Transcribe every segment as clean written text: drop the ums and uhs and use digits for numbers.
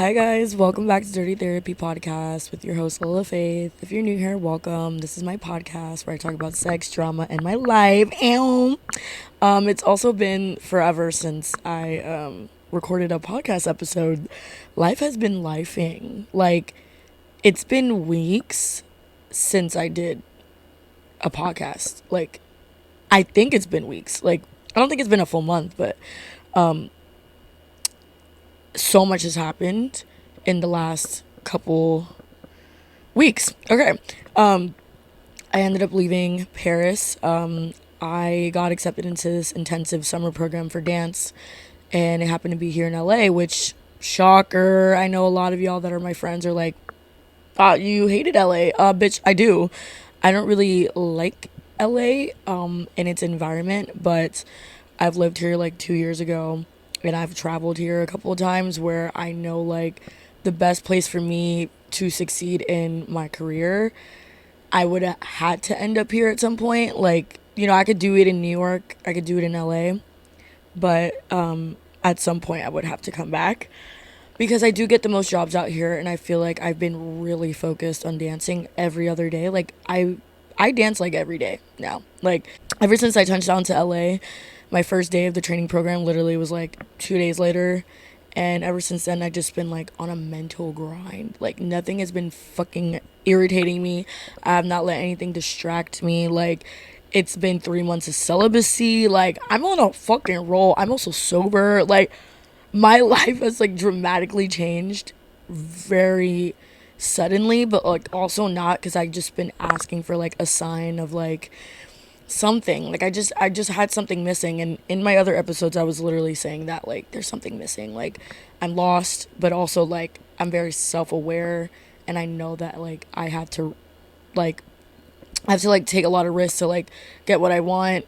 Hi guys, welcome back to Dirty Therapy Podcast with your host Lola Faith. If you're new here, welcome. This is my podcast where I talk about sex, drama, and my life. It's also been forever since I recorded a podcast episode. Life has been lifing. Like it's been weeks since I did a podcast. Like I think it's been weeks. Like I don't think it's been a full month, but so much has happened in the last couple weeks. Okay. I ended up leaving Paris. I got accepted into this intensive summer program for dance, and it happened to be here in LA, which, shocker. I know a lot of y'all that are my friends are like, you hated LA. Bitch, I do. I don't really like LA, and its environment, but I've lived here like 2 years ago, and I've traveled here a couple of times where I know like the best place for me to succeed in my career, I would have had to end up here at some point. Like, I could do it in New York, I could do it in LA, but at some point I would have to come back because I do get the most jobs out here, and I feel like I've been really focused on dancing every other day. Like I dance like every day now. Like ever since I touched down to LA, my first day of the training program literally was like 2 days later, and ever since then I just been like on a mental grind. Like nothing has been fucking irritating me. I have not let anything distract me. Like it's been 3 months of celibacy. Like I'm on a fucking roll. I'm also sober. Like my life has like dramatically changed very suddenly, but like also not, because I just been asking for like a sign of like something. Like I just had something missing, and in my other episodes I was literally saying that like there's something missing. Like I'm lost, but also like I'm very self-aware, and I know that like like I have to like take a lot of risks to like get what I want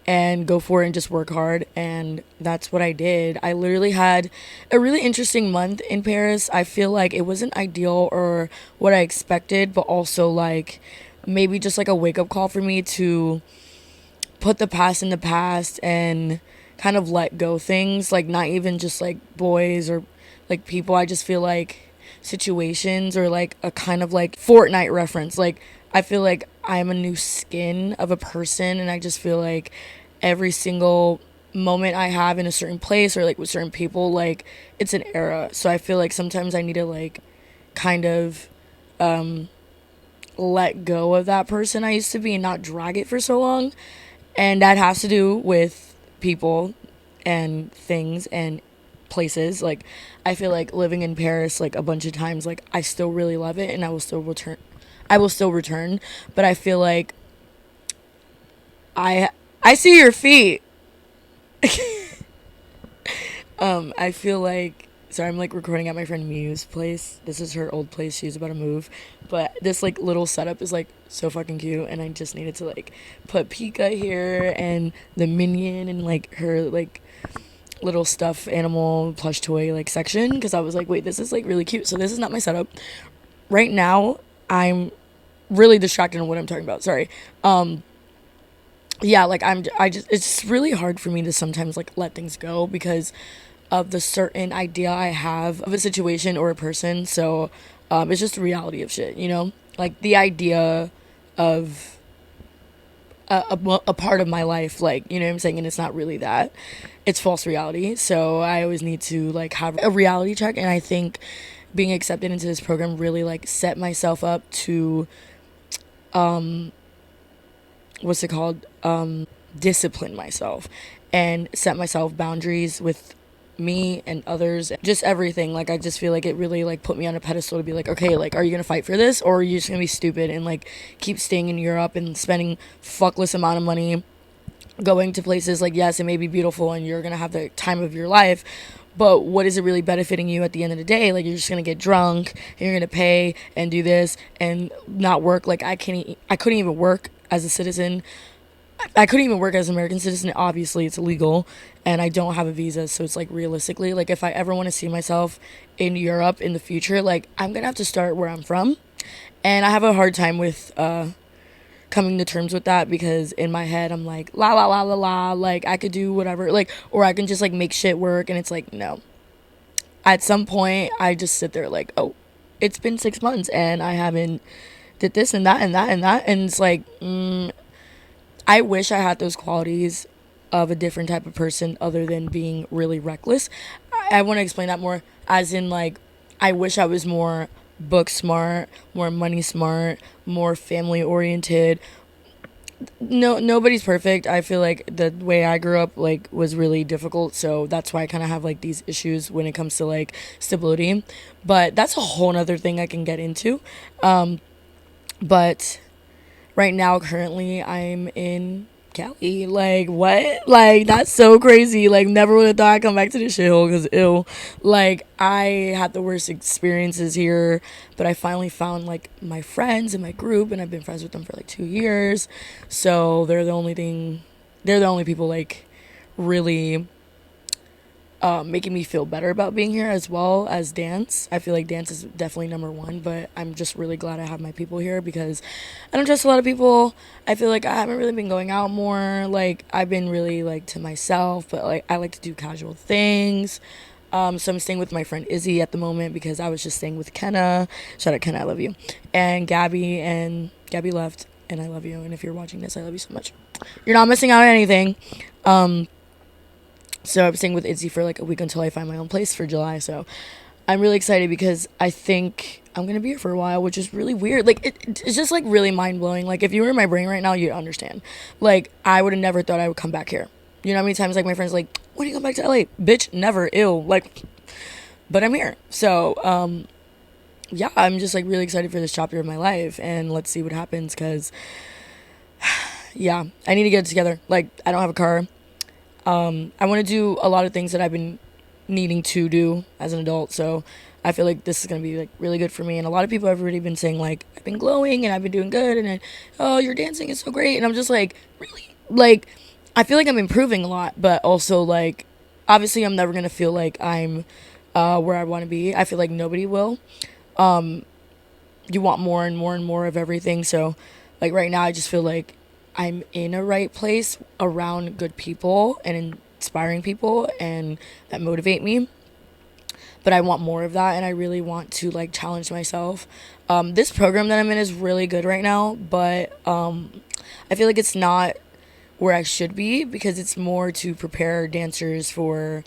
and go for it and just work hard, and that's what I did. I literally had a really interesting month in Paris. I feel like it wasn't ideal or what I expected, but also like maybe just like a wake up call for me to put the past in the past and kind of let go things, like not even just like boys or like people. I just feel like situations, or like a kind of like Fortnite reference. Like I feel like I'm a new skin of a person, and I just feel like every single moment I have in a certain place or like with certain people, like it's an era. So I feel like sometimes I need to like kind of let go of that person I used to be and not drag it for so long. And that has to do with people and things and places. Like I feel like living in Paris like a bunch of times, like I still really love it, and I will still return, but I feel like I see your feet. I feel like, sorry, I'm like recording at my friend Miu's place. This is her old place. She's about to move, but this like little setup is like so fucking cute, and I just needed to like put Pika here and the minion and like her like little stuffed animal plush toy like section, because I was like, wait, this is like really cute. So this is not my setup right now. I'm really distracted on what I'm talking about. Sorry. Yeah, like I just, it's really hard for me to sometimes like let things go because of the certain idea I have of a situation or a person. So it's just the reality of shit, like the idea of a part of my life, like, you know what I'm saying, and it's not really that. It's false reality. So I always need to like have a reality check, and I think being accepted into this program really like set myself up to what's it called, discipline myself and set myself boundaries with me and others, just everything. Like I just feel like it really like put me on a pedestal to be like, okay, like are you gonna fight for this, or are you just gonna be stupid and like keep staying in Europe and spending fuckless amount of money going to places? Like yes, it may be beautiful and you're gonna have the time of your life, but what is it really benefiting you at the end of the day? Like you're just gonna get drunk and you're gonna pay and do this and not work. Like I couldn't even work as a citizen. I couldn't even work as an American citizen. Obviously, it's illegal, and I don't have a visa. So it's like realistically, like if I ever want to see myself in Europe in the future, like I'm gonna have to start where I'm from, and I have a hard time with coming to terms with that, because in my head I'm like la la la la la, like I could do whatever, like, or I can just like make shit work, and it's like no, at some point I just sit there like, oh, it's been 6 months and I haven't did this and that and that and that, and it's like, I wish I had those qualities of a different type of person other than being really reckless. I want to explain that more, as in like, I wish I was more book smart, more money smart, more family oriented. No, nobody's perfect. I feel like the way I grew up like was really difficult, so that's why I kind of have like these issues when it comes to like stability. But that's a whole nother thing I can get into. But right now, currently, I'm in Cali. Like, what? Like, that's so crazy. Like, never would have thought I'd come back to this shithole because, ew. Like, I had the worst experiences here, but I finally found, like, my friends in my group, and I've been friends with them for, like, 2 years. So, they're the only people, like, really making me feel better about being here, as well as dance. I feel like dance is definitely number one, but I'm just really glad I have my people here because I don't trust a lot of people. I feel like I haven't really been going out more. Like, I've been really like to myself, but like I like to do casual things. So I'm staying with my friend Izzy at the moment because I was just staying with Kenna. Shout out Kenna, I love you. And Gabby left, and I love you. And if you're watching this, I love you so much. You're not missing out on anything. So I'm staying with Izzy for like a week until I find my own place for July. So I'm really excited because I think I'm going to be here for a while, which is really weird. Like, it's just like really mind blowing. Like, if you were in my brain right now, you'd understand. Like, I would have never thought I would come back here. You know how many times like my friends like, when do you come back to LA? Bitch, never, ill. Like, but I'm here. So, yeah, I'm just like really excited for this chapter of my life. And let's see what happens because, yeah, I need to get it together. Like, I don't have a car. I want to do a lot of things that I've been needing to do as an adult, so I feel like this is going to be like really good for me. And a lot of people have already been saying like, I've been glowing and I've been doing good, and then, oh, your dancing is so great, and I'm just like, really? Like, I feel like I'm improving a lot, but also like, obviously I'm never going to feel like I'm where I want to be. I feel like nobody will. You want more and more and more of everything, so like right now I just feel like I'm in a right place around good people and inspiring people and that motivate me. But I want more of that, and I really want to like challenge myself. This program that I'm in is really good right now, but I feel like it's not where I should be because it's more to prepare dancers for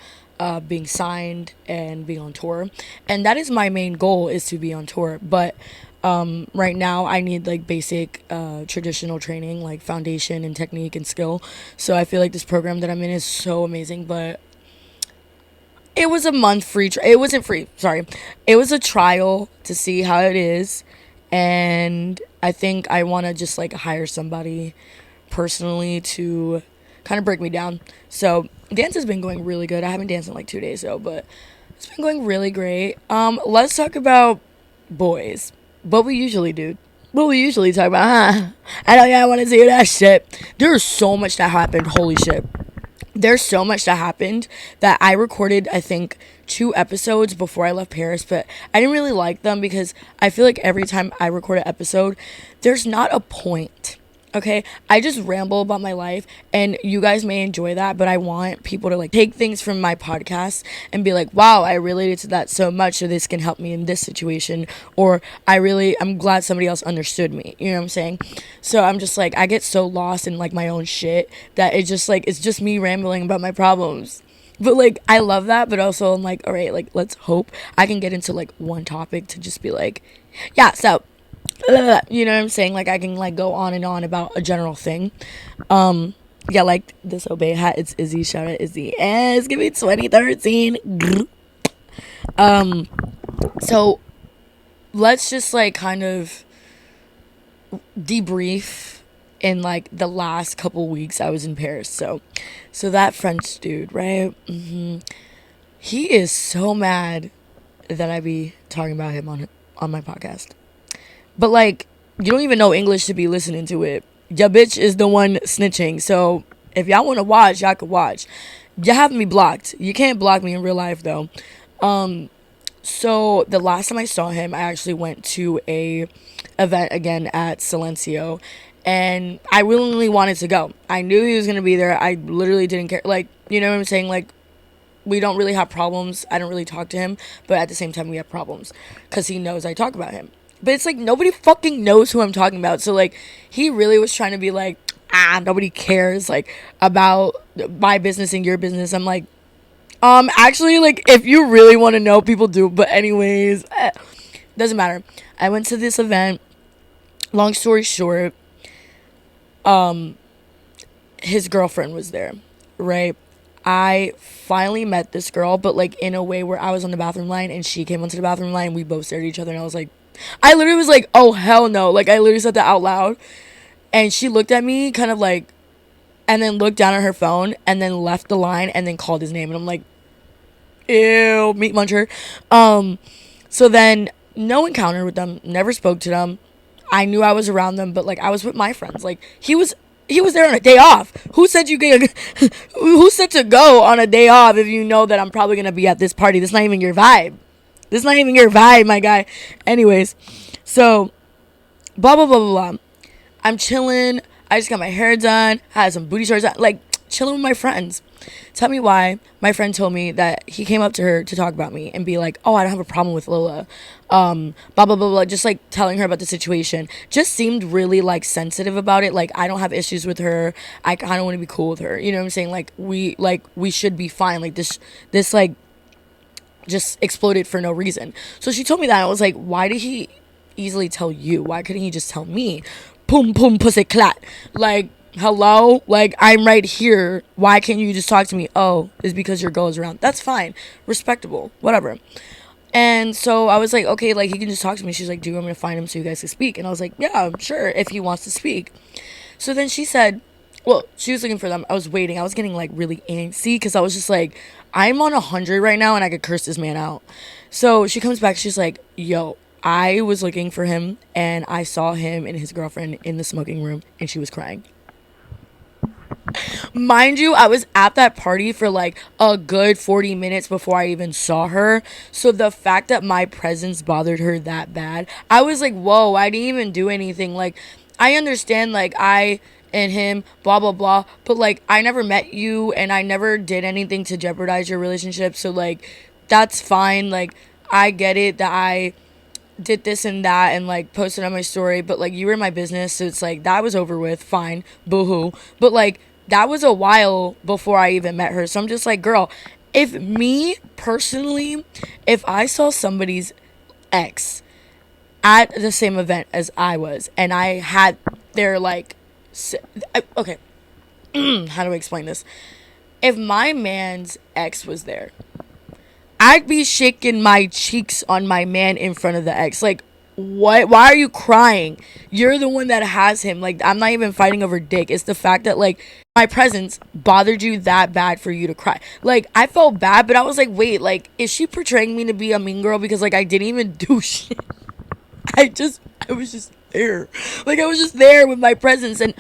being signed and being on tour. And that is my main goal, is to be on tour. But right now I need like basic traditional training, like foundation and technique and skill. So I feel like this program that I'm in is so amazing, but it was a month free it wasn't free, sorry, it was a trial to see how it is. And I think I want to just like hire somebody personally to kind of break me down. So dance has been going really good. I haven't danced in like 2 days though, but it's been going really great. Let's talk about boys. What we usually do. What we usually talk about, huh? I know y'all want to see that shit. There's so much that happened. Holy shit. There's so much that happened that I recorded, I think, 2 episodes before I left Paris, but I didn't really like them because I feel like every time I record an episode, there's not a point. Okay, I just ramble about my life, and you guys may enjoy that, but I want people to like take things from my podcast and be like, wow, I related to that so much, so this can help me in this situation, or I'm glad somebody else understood me. You know what I'm saying? So I'm just like, I get so lost in like my own shit that it's just me rambling about my problems. But like, I love that, but also I'm like, all right, like, let's hope I can get into like one topic to just be like, yeah, so you know what I'm saying? Like, I can like go on and on about a general thing. Yeah, like this Obey hat, it's Izzy. Shout out Izzy. And it's gonna be 2013. So let's just like kind of debrief in like the last couple weeks I was in Paris. So that French dude, right? He is so mad that I be talking about him on my podcast. But like, you don't even know English to be listening to it. Your bitch is the one snitching. So if y'all want to watch, y'all can watch. You have me blocked. You can't block me in real life though. So the last time I saw him, I actually went to a event again at Silencio, and I willingly wanted to go. I knew he was gonna be there. I literally didn't care. Like, you know what I'm saying? Like, we don't really have problems. I don't really talk to him, but at the same time we have problems because he knows I talk about him. But it's like nobody fucking knows who I'm talking about. So like he really was trying to be like, nobody cares like about my business and your business. I'm like, actually, like if you really want to know, people do. But anyways, doesn't matter. I went to this event. Long story short, his girlfriend was there, right? I finally met this girl, but like in a way where I was on the bathroom line and she came onto the bathroom line. We both stared at each other, and I was like, I literally was like, oh hell no. Like I literally said that out loud. And she looked at me kind of like, and then looked down at her phone and then left the line and then called his name. And I'm like, ew, meat muncher. So then no encounter with them, never spoke to them. I knew I was around them, but like I was with my friends. Like he was there on a day off. Who said you get who said to go on a day off if you know that I'm probably gonna be at this party? This not even your vibe. This not even your vibe, my guy. Anyways, so blah blah blah blah blah. I'm chilling. I just got my hair done. Had some booty shorts on. Like chilling with my friends. Tell me why my friend told me that he came up to her to talk about me and be like, oh, I don't have a problem with Lola. Blah, blah, blah, blah. Just like telling her about the situation. Just seemed really like sensitive about it. Like I don't have issues with her. I kind of want to be cool with her. You know what I'm saying? Like we should be fine. Like this like just exploded for no reason. So she told me that. I was like, why did he easily tell you? Why couldn't he just tell me? Pum pum pussy clat. Like, hello? Like, I'm right here. Why can't you just talk to me? Oh, it's because your girl is around. That's fine. Respectable. Whatever. And so I was like, okay, like, he can just talk to me. She's like, do you want me to find him so you guys can speak? And I was like, yeah, sure, if he wants to speak. So then she said, well, she was looking for them. I was waiting. I was getting, like, really antsy because I was just like, I'm on 100 right now and I could curse this man out. So she comes back. She's like, yo, I was looking for him and I saw him and his girlfriend in the smoking room and she was crying. Mind you, I was at that party for like a good 40 minutes before I even saw her. So the fact that my presence bothered her that bad, I was like, whoa, I didn't even do anything. Like, I understand, like, I and him, blah, blah, blah. But, like, I never met you and I never did anything to jeopardize your relationship. So, like, that's fine. Like, I get it that I did this and that and like posted on my story, but like you were in my business, so it's like that was over with, fine, boo-hoo. But like that was a while before I even met her. So I'm just like, girl, if me personally, if I saw somebody's ex at the same event as I was and I had their like okay, how do I explain this? If my man's ex was there, I'd be shaking my cheeks on my man in front of the ex. Like, what? Why are you crying? You're the one that has him. Like, I'm not even fighting over dick. It's the fact that, like, my presence bothered you that bad for you to cry. Like, I felt bad, but I was like, wait, like, is she portraying me to be a mean girl? Because, like, I didn't even do shit. I was just there. Like, I was just there with my presence. And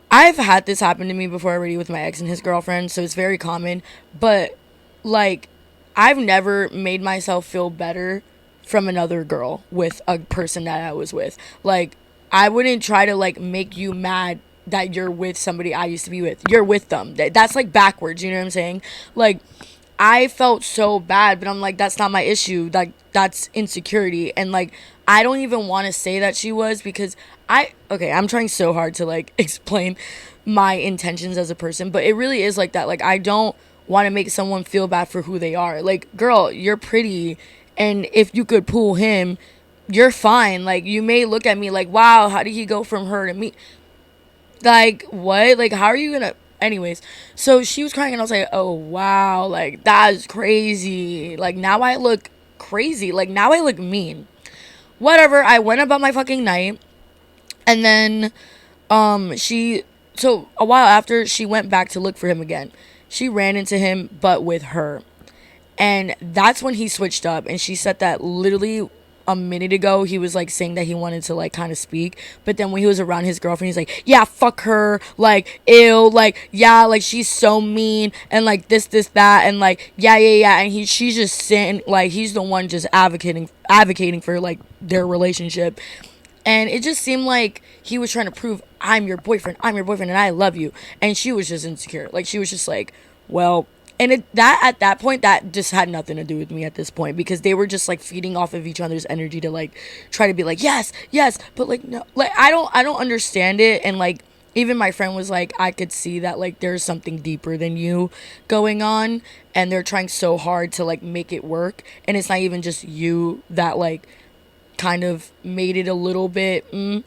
I've had this happen to me before already with my ex and his girlfriend, so it's very common. But, like, I've never made myself feel better from another girl with a person that I was with. Like, I wouldn't try to, like, make you mad that you're with somebody I used to be with. You're with them. That's, like, backwards, you know what I'm saying? Like, I felt so bad, but I'm like, that's not my issue. Like, that's insecurity. And, like, I don't even want to say that she was because I'm trying so hard to, like, explain my intentions as a person, but it really is like that. Like, I don't want to make someone feel bad for who they are. Like, girl, you're pretty, and if you could pull him, you're fine. Like, you may look at me like, wow, how did he go from her to me? Like, what? Like, how are you gonna... Anyways, so she was crying and I was like, oh, wow, like, that's crazy. Like, now I look crazy. Like, now I look mean. Whatever, I went about my fucking night, and then, so a while after, she went back to look for him again. She ran into him, but with her. And that's when he switched up. And she said that literally a minute ago, he was like saying that he wanted to like kind of speak. But then when he was around his girlfriend, he's like, yeah, fuck her. Like, ew. Like, yeah, like she's so mean. And like this, that. And like, yeah. And she's just sitting, like, he's the one just advocating for like their relationship. And it just seemed like he was trying to prove, I'm your boyfriend, and I love you. And she was just insecure. Like, she was just like, well, And that at that point, that just had nothing to do with me at this point, because they were just like feeding off of each other's energy to like try to be like, yes, yes, but like no, like I don't understand it. And like even my friend was like, I could see that like there's something deeper than you going on, and they're trying so hard to like make it work, and it's not even just you that like kind of made it a little bit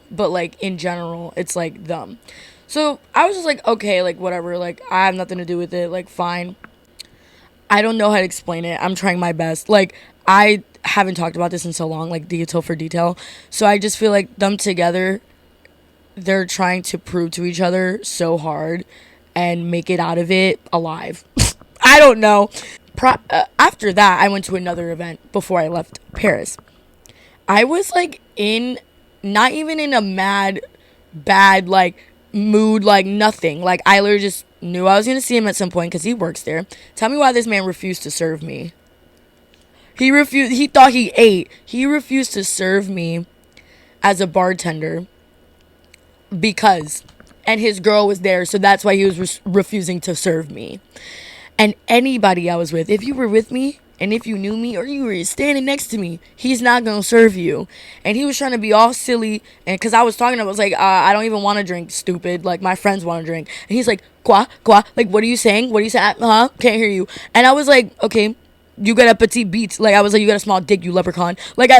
but like in general it's like them. So I was just like, okay, like whatever, like I have nothing to do with it, like fine. I don't know how to explain it. I'm trying my best. Like, I haven't talked about this in so long, like detail for detail. So I just feel like them together, they're trying to prove to each other so hard and make it out of it alive. I don't know. After that, I went to another event before I left Paris. I was like not even in a mad, bad, like mood, like nothing. Like I literally just knew I was gonna see him at some point because he works there. Tell me why this man refused to serve me. He refused. He thought he ate. He refused to serve me as a bartender because, and his girl was there, so that's why he was refusing to serve me. And anybody I was with, if you were with me and if you knew me or you were standing next to me, he's not gonna serve you. And he was trying to be all silly, and because I was talking, I was like, I don't even want to drink, stupid. Like my friends want to drink, and he's like, quoi, quoi? Like what are you saying? What are you saying? Huh? Can't hear you. And I was like, okay, you got a petite beat. Like I was like, you got a small dick, you leprechaun. Like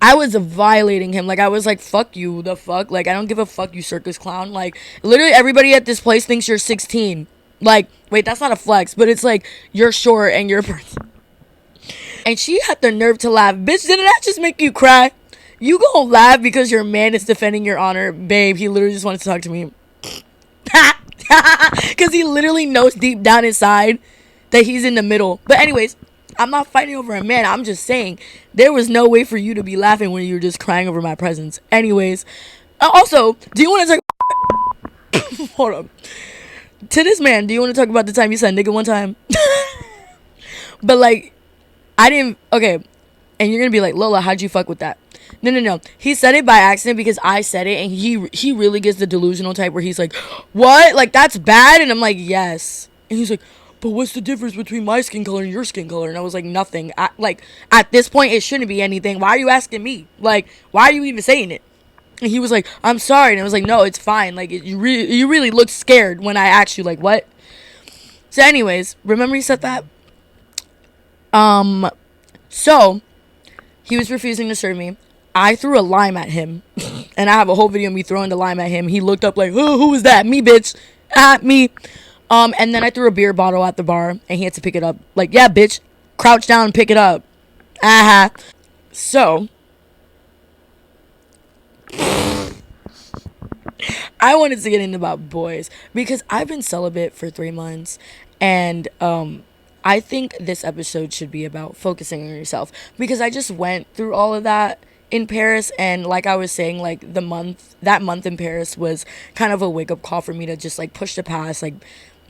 I was violating him. Like I was like, fuck you, the fuck. Like I don't give a fuck, you circus clown. Like literally everybody at this place thinks you're 16. Like, wait, that's not a flex, but it's like you're short and you're a person. And she had the nerve to laugh. Bitch, didn't that just make you cry? You gonna laugh because your man is defending your honor? Babe, he literally just wanted to talk to me. Because he literally knows deep down inside that he's in the middle. But anyways, I'm not fighting over a man. I'm just saying there was no way for you to be laughing when you were just crying over my presence. Anyways, also, do you want to talk? Hold on. To this man, do you want to talk about the time you said nigga one time? But like, I didn't. Okay, and you're gonna be like, Lola, how'd you fuck with that? No. He said it by accident because I said it, and he really gets the delusional type where he's like, what? Like that's bad? And I'm like, yes. And he's like, but what's the difference between my skin color and your skin color? And I was like, nothing. Like at this point, it shouldn't be anything. Why are you asking me? Like, why are you even saying it? And he was like, I'm sorry. And I was like, no, it's fine. Like, you really looked scared when I asked you, like, what? So, anyways, remember he said that? So, he was refusing to serve me. I threw a lime at him. And I have a whole video of me throwing the lime at him. He looked up like, who was that? Me, bitch. Me. And then I threw a beer bottle at the bar. And he had to pick it up. Like, yeah, bitch. Crouch down and pick it up. So... I wanted to get into about boys because I've been celibate for 3 months, and I think this episode should be about focusing on yourself because I just went through all of that in Paris, and like I was saying, like that month in Paris was kind of a wake up call for me to just like push the past like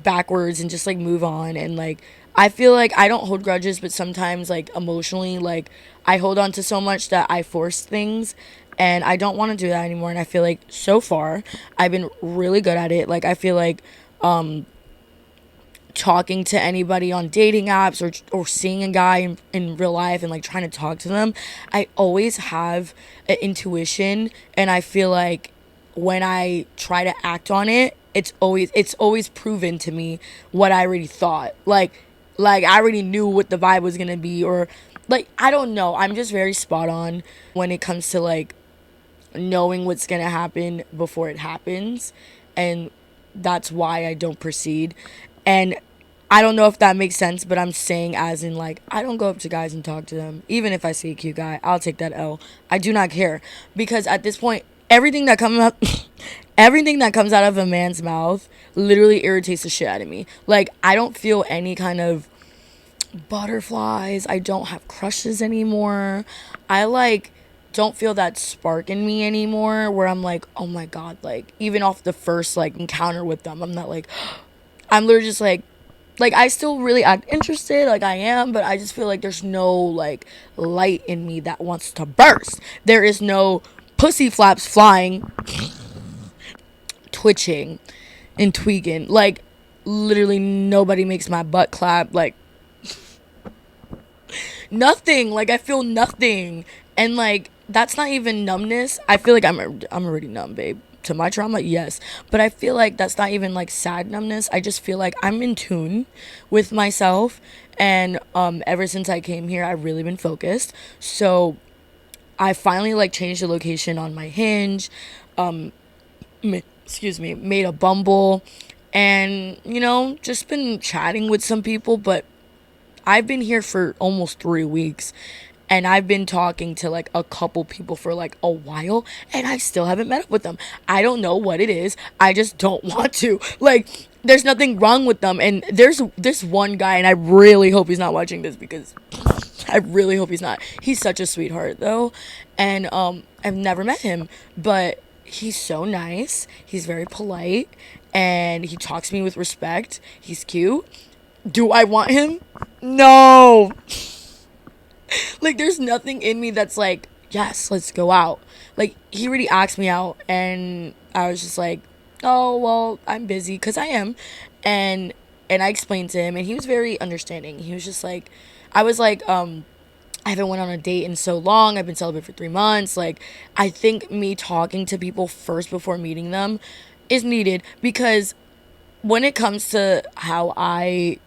backwards and just like move on. And like I feel like I don't hold grudges, but sometimes like emotionally like I hold on to so much that I force things, and I don't want to do that anymore. And I feel like so far I've been really good at it. Like I feel like talking to anybody on dating apps or seeing a guy in real life and like trying to talk to them, I always have an intuition, and I feel like when I try to act on it, it's always proven to me what I already thought. Like I already knew what the vibe was gonna be, or like I don't know. I'm just very spot on when it comes to like knowing what's gonna happen before it happens, and that's why I don't proceed. And I don't know if that makes sense, but I'm saying as in like I don't go up to guys and talk to them. Even if I see a cute guy, I'll take that L. I do not care, because at this point everything that comes out everything that comes out of a man's mouth literally irritates the shit out of me. Like I don't feel any kind of butterflies. I don't have crushes anymore. I like don't feel that spark in me anymore where I'm like, oh my god, like even off the first like encounter with them, I'm not like I'm literally just like I still really act interested, like I am, but I just feel like there's no like light in me that wants to burst. There is no pussy flaps flying, twitching and tweaking. Like literally nobody makes my butt clap. Like, nothing. Like, I feel nothing. And like, that's not even numbness. I feel like I'm already numb, babe. To my trauma, yes. But I feel like that's not even like sad numbness. I just feel like I'm in tune with myself. And ever since I came here, I've really been focused. So I finally like changed the location on my Hinge. Excuse me, made a Bumble, and just been chatting with some people. But I've been here for almost 3 weeks, and I've been talking to like a couple people for like a while, and I still haven't met up with them. I don't know what it is. I just don't want to. Like, there's nothing wrong with them. And there's this one guy, and I really hope he's not watching this, because I really hope he's not. He's such a sweetheart though. And I've never met him, but he's so nice. He's very polite, and he talks to me with respect. He's cute. Do I want him? No. Like, there's nothing in me that's like, yes, let's go out. Like, he already asked me out, and I was just like, oh, well, I'm busy, because I am. And I explained to him, and he was very understanding. He was just like, I was like, I haven't went on a date in so long. I've been celibate for 3 months. Like, I think me talking to people first before meeting them is needed, because when it comes to how I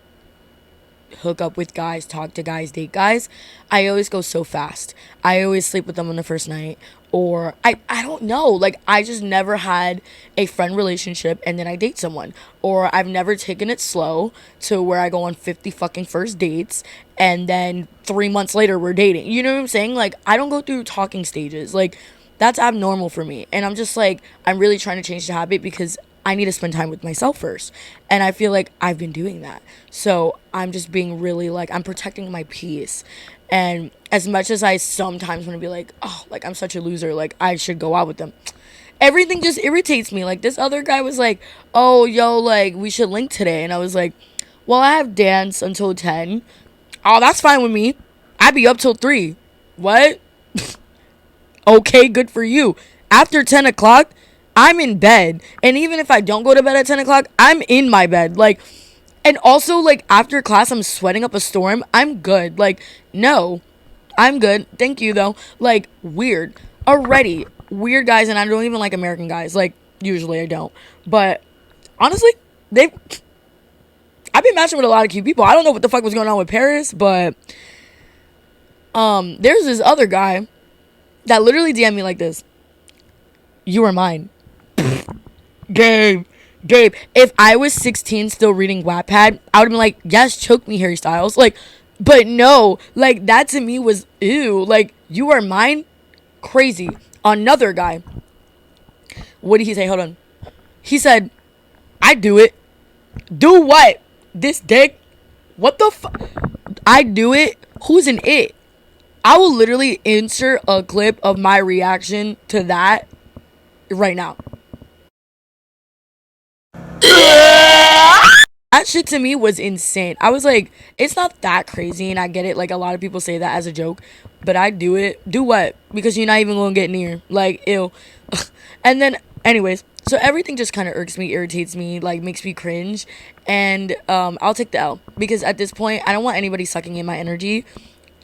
hook up with guys, talk to guys, date guys, I always go so fast. I always sleep with them on the first night, or I don't know. Like, I just never had a friend relationship and then I date someone, or I've never taken it slow to where I go on 50 fucking first dates and then 3 months later we're dating. You know what I'm saying? Like, I don't go through talking stages. Like, that's abnormal for me. And I'm just like, I'm really trying to change the habit, because I need to spend time with myself first. And I feel like I've been doing that. So I'm just being really like, I'm protecting my peace. And as much as I sometimes want to be like, oh, like, I'm such a loser, like, I should go out with them, everything just irritates me. Like, this other guy was like, oh, yo, like, we should link today. And I was like, well, I have dance until 10. Oh, that's fine with me. I'd be up till 3. What? Okay, good for you. After 10 o'clock, I'm in bed. And even if I don't go to bed at 10 o'clock, I'm in my bed. Like, and also, like, after class, I'm sweating up a storm. I'm good. Like, no, I'm good. Thank you, though. Like, weird. Already. Weird guys, and I don't even like American guys. Like, usually I don't. But, honestly, I've been matching with a lot of cute people. I don't know what the fuck was going on with Paris, but, there's this other guy that literally DM'd me like this. You are mine. Gabe, if I was 16 still reading Wattpad, I would have been like, yes, choke me, Harry Styles. Like, but no, like, that to me was, ew. Like, you are mine? Crazy. Another guy. What did he say? Hold on. He said, I do it. Do what? This dick? What the fuck? I do it? Who's an it? I will literally insert a clip of my reaction to that right now. That shit to me was insane. I was like, it's not that crazy, and I get it. Like, a lot of people say that as a joke, but I do it. Do what? Because you're not even gonna get near. Like, ew. And then, anyways, so everything just kind of irks me, irritates me, like, makes me cringe. And I'll take the L, because at this point, I don't want anybody sucking in my energy.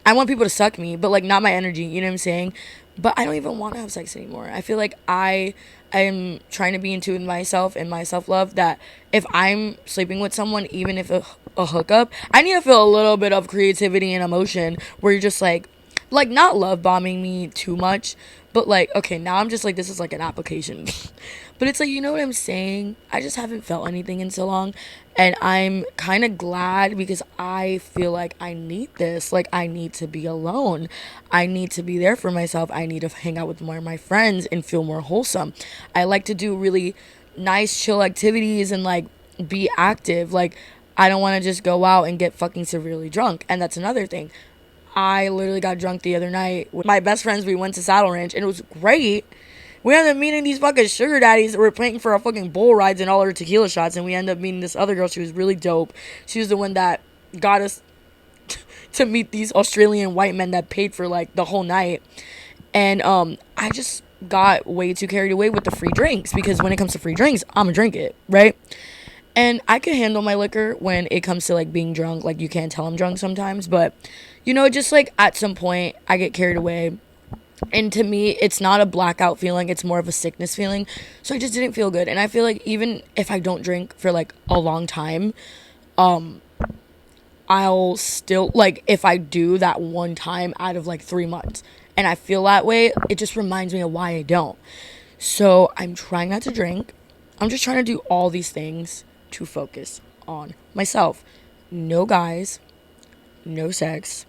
I want people to suck me, but, like, not my energy. You know what I'm saying? But I don't even want to have sex anymore. I feel like I am trying to be in tune with myself and my self-love, that if I'm sleeping with someone, even if a hookup, I need to feel a little bit of creativity and emotion, where you're just like not love bombing me too much, but like, okay, now I'm just like, this is like an application. But it's like, you know what I'm saying? I just haven't felt anything in so long. And I'm kind of glad, because I feel like I need this. Like, I need to be alone. I need to be there for myself. I need to hang out with more of my friends and feel more wholesome. I like to do really nice, chill activities and, like, be active. Like, I don't want to just go out and get fucking severely drunk. And that's another thing. I literally got drunk the other night with my best friends. We went to Saddle Ranch, and it was great. We ended up meeting these fucking sugar daddies that were paying for our fucking bull rides and all our tequila shots. And we ended up meeting this other girl. She was really dope. She was the one that got us to meet these Australian white men that paid for, like, the whole night. And I just got way too carried away with the free drinks, because when it comes to free drinks, I'm gonna drink it, right? And I can handle my liquor when it comes to like being drunk. Like you can't tell I'm drunk sometimes, but you know, just like at some point I get carried away. And to me, it's not a blackout feeling, it's more of a sickness feeling. So I just didn't feel good. And I feel like even if I don't drink for like a long time, I'll still like if I do that one time out of like 3 months and I feel that way, it just reminds me of why I don't. So I'm trying not to drink. I'm just trying to do all these things to focus on myself. No guys, no sex,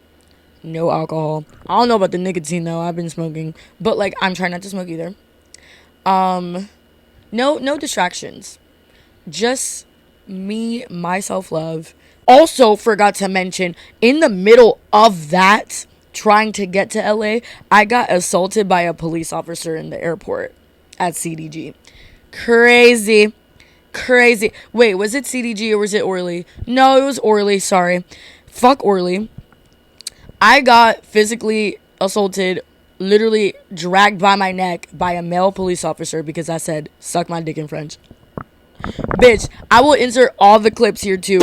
no alcohol. I don't know about the nicotine though. I've been smoking, but like I'm trying not to smoke either. No distractions. Just me, my self-love. Also forgot to mention in the middle of that trying to get to LA, I got assaulted by a police officer in the airport at CDG. Crazy. Crazy. Wait, was it CDG or was it Orly? No, it was Orly, sorry. Fuck Orly. I got physically assaulted, literally dragged by my neck by a male police officer because I said, suck my dick in French. Bitch, I will insert all the clips here too.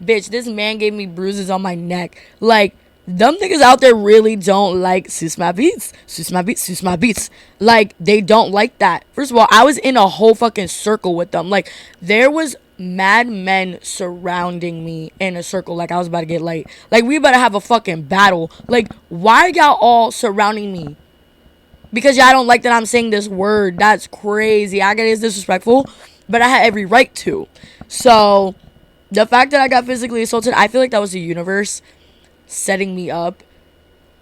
Bitch, this man gave me bruises on my neck. Like, them niggas out there really don't like sus my beats. Sus my beats, sus my beats. Like, they don't like that. First of all, I was in a whole fucking circle with them. Like, there was mad men surrounding me in a circle like I was about to get late. Like, we about to have a fucking battle. Like, why y'all all surrounding me? Because y'all don't like that I'm saying this word. That's crazy. I get it's disrespectful, but I had every right to. So the fact that I got physically assaulted, I feel like that was the universe setting me up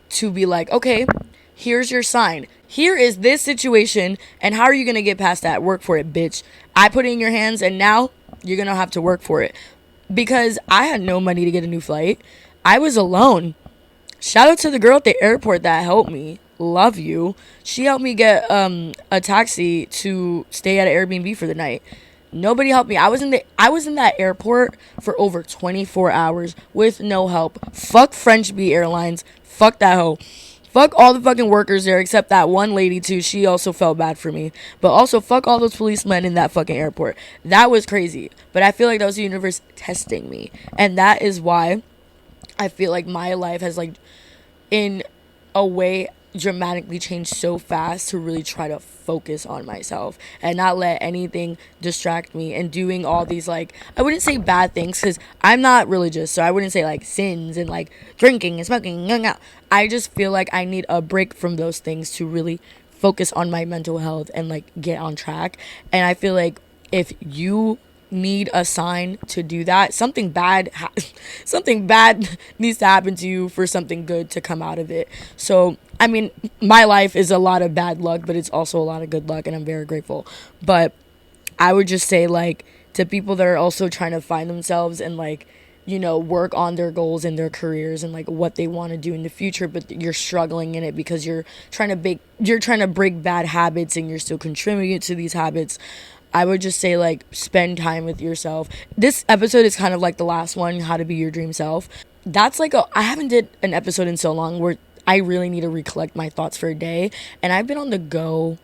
to be like, okay, here's your sign. Here is this situation, and how are you going to get past that? Work for it, bitch. I put it in your hands, and now you're going to have to work for it. Because I had no money to get a new flight. I was alone. Shout out to the girl at the airport that helped me. Love you. She helped me get a taxi to stay at an Airbnb for the night. Nobody helped me. I was in that airport for over 24 hours with no help. Fuck French Bee Airlines. Fuck that hoe. Fuck all the fucking workers there except that one lady too. She also felt bad for me. But also fuck all those policemen in that fucking airport. That was crazy. But I feel like that was the universe testing me. And that is why I feel like my life has like in a way dramatically changed so fast to really try to focus on myself and not let anything distract me and doing all these like I wouldn't say bad things because I'm not religious, so I wouldn't say like sins and like drinking and smoking. I just feel like I need a break from those things to really focus on my mental health and like get on track. And I feel like if you need a sign to do that, something bad needs to happen to you for something good to come out of it. So I mean, my life is a lot of bad luck, but it's also a lot of good luck, and I'm very grateful. But I would just say like to people that are also trying to find themselves and like, you know, work on their goals and their careers and like what they want to do in the future, but you're struggling in it because you're trying to break bad habits and you're still contributing to these habits. I would just say like spend time with yourself. This episode is kind of like the last one, how to be your dream self. That's like I haven't did an episode in so long where I really need to recollect my thoughts for a day, and I've been on the go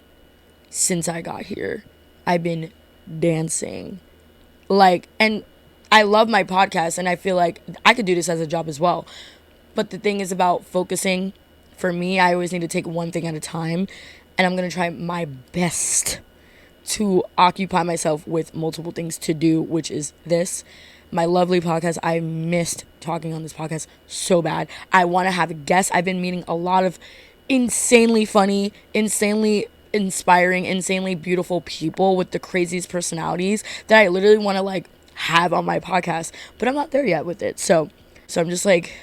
since I got here. I've been dancing. Like, and I love my podcast and I feel like I could do this as a job as well. But the thing is about focusing. For me, I always need to take one thing at a time, and I'm going to try my best to occupy myself with multiple things to do, which is this, my lovely podcast. I missed talking on this podcast so bad. I want to have guests. I've been meeting a lot of insanely funny, insanely inspiring, insanely beautiful people with the craziest personalities that I literally want to like have on my podcast, but I'm not there yet with it. So I'm just like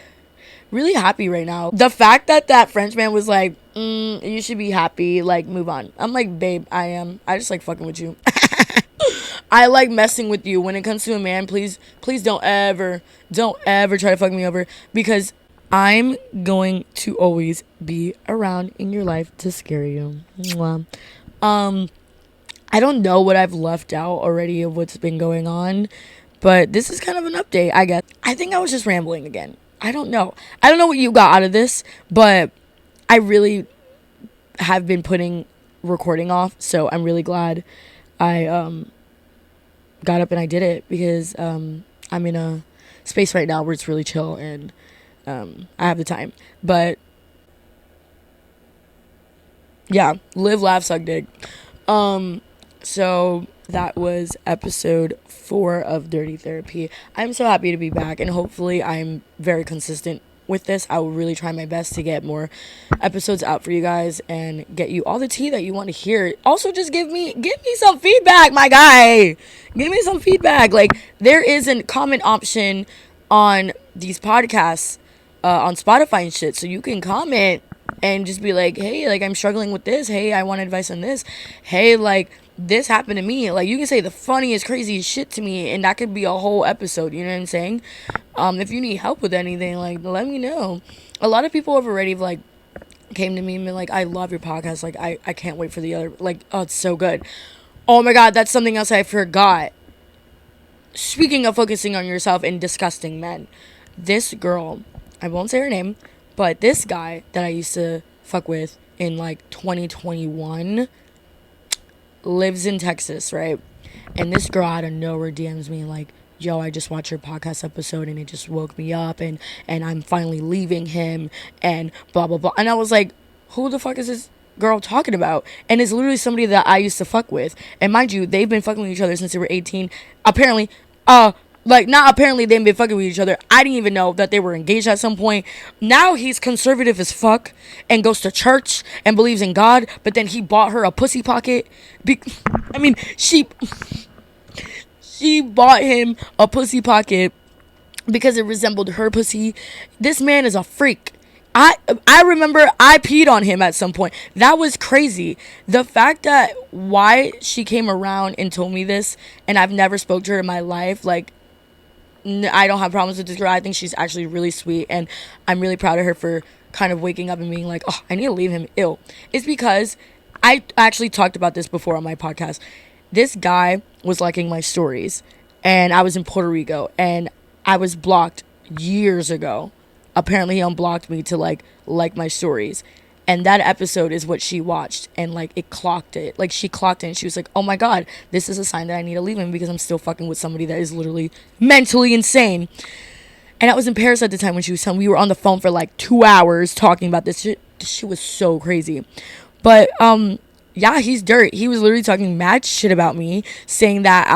really happy right now. The fact that Frenchman was like, you should be happy, like move on. I'm like, babe, I just like fucking with you. I like messing with you. When it comes to a man, please don't ever try to fuck me over, because I'm going to always be around in your life to scare you. Mwah. Um, I don't know what I've left out already of what's been going on, but this is kind of an update, I guess. I think I was just rambling again. I don't know. I don't know what you got out of this, but I really have been putting recording off, so I'm really glad I got up and I did it, because I'm in a space right now where it's really chill, and I have the time. But yeah, live, laugh, suck dick. So that was episode 4 of Dirty Therapy. I'm so happy to be back, and hopefully I'm very consistent with this. I will really try my best to get more episodes out for you guys and get you all the tea that you want to hear. Also, just give me some feedback, my guy. Give me some feedback. Like, there is a comment option on these podcasts on Spotify and shit, so you can comment and just be like, hey, like, I'm struggling with this. Hey, I want advice on this. Hey, like, this happened to me. Like, you can say the funniest, craziest shit to me, and that could be a whole episode. You know what I'm saying? If you need help with anything, like, let me know. A lot of people have already, like, came to me and been like, I love your podcast. Like, I can't wait for the other. Like, oh, it's so good. Oh my God, that's something else I forgot. Speaking of focusing on yourself and disgusting men, this girl, I won't say her name, but this guy that I used to fuck with in like 2021 lives in Texas, right? And this girl out of nowhere DMs me like, yo, I just watched your podcast episode and it just woke me up, and I'm finally leaving him and blah blah blah. And I was like, who the fuck is this girl talking about? And it's literally somebody that I used to fuck with. And mind you, they've been fucking with each other since they were 18. Apparently, like, not apparently, they've been fucking with each other. I didn't even know that they were engaged at some point. Now he's conservative as fuck and goes to church and believes in God, but then he bought her a pussy pocket. She bought him a pussy pocket because it resembled her pussy. This man is a freak. I remember I peed on him at some point. That was crazy. The fact that why she came around and told me this, and I've never spoke to her in my life, like, I don't have problems with this girl. I think she's actually really sweet, and I'm really proud of her for kind of waking up and being like, oh, I need to leave him. Ill. It's because I actually talked about this before on my podcast. This guy was liking my stories, and I was in Puerto Rico, and I was blocked years ago. Apparently he unblocked me to like my stories, and that episode is what she watched, and like it clocked it. Like, she clocked it and she was like, oh my God, this is a sign that I need to leave him because I'm still fucking with somebody that is literally mentally insane. And I was in Paris at the time when she was telling me. We were on the phone for like 2 hours talking about this shit. This shit was so crazy. But yeah, he's dirt. He was literally talking mad shit about me, saying that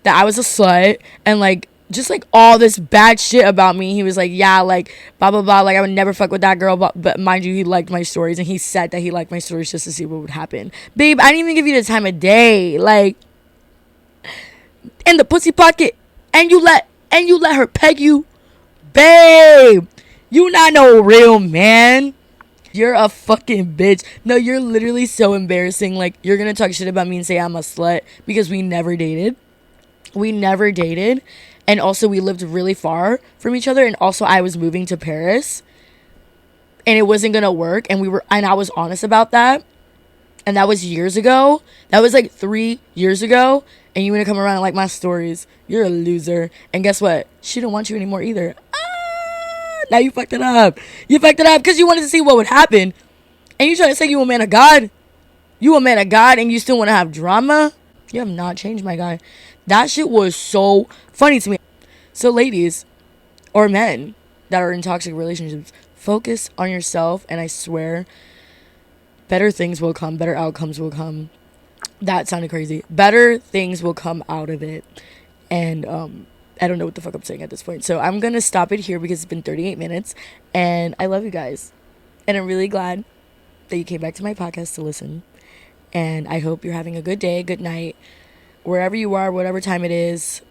that I was a slut, and like just like all this bad shit about me. He was like, yeah, like blah blah blah, like I would never fuck with that girl, but mind you, he liked my stories, and he said that he liked my stories just to see what would happen. Babe, I didn't even give you the time of day. Like, in the pussy pocket, and you let her peg you. Babe, you not no real man. You're a fucking bitch. No, you're literally so embarrassing. Like, you're gonna talk shit about me and say I'm a slut because we never dated. And also, we lived really far from each other. And also, I was moving to Paris, and it wasn't gonna work. And I was honest about that. And that was years ago. That was like 3 years ago. And you wanna come around and like my stories? You're a loser. And guess what? She don't want you anymore either. Now you fucked it up. You fucked it up because you wanted to see what would happen. And you trying to say you a man of God? You a man of God and you still want to have drama? You have not changed, my guy. That shit was so funny to me. So ladies, or men that are in toxic relationships, focus on yourself, and I swear better things will come. Better outcomes will come. That sounded crazy. Better things will come out of it. And I don't know what the fuck I'm saying at this point. So I'm going to stop it here because it's been 38 minutes. And I love you guys. And I'm really glad that you came back to my podcast to listen. And I hope you're having a good day, good night, wherever you are, whatever time it is,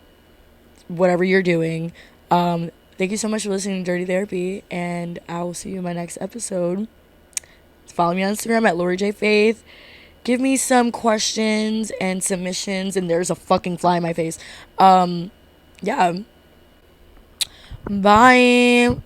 whatever you're doing. Thank you so much for listening to Dirty Therapy. And I will see you in my next episode. Follow me on Instagram at Lori J. Faith. give me some questions and submissions. And there's a fucking fly in my face. Yeah. Bye.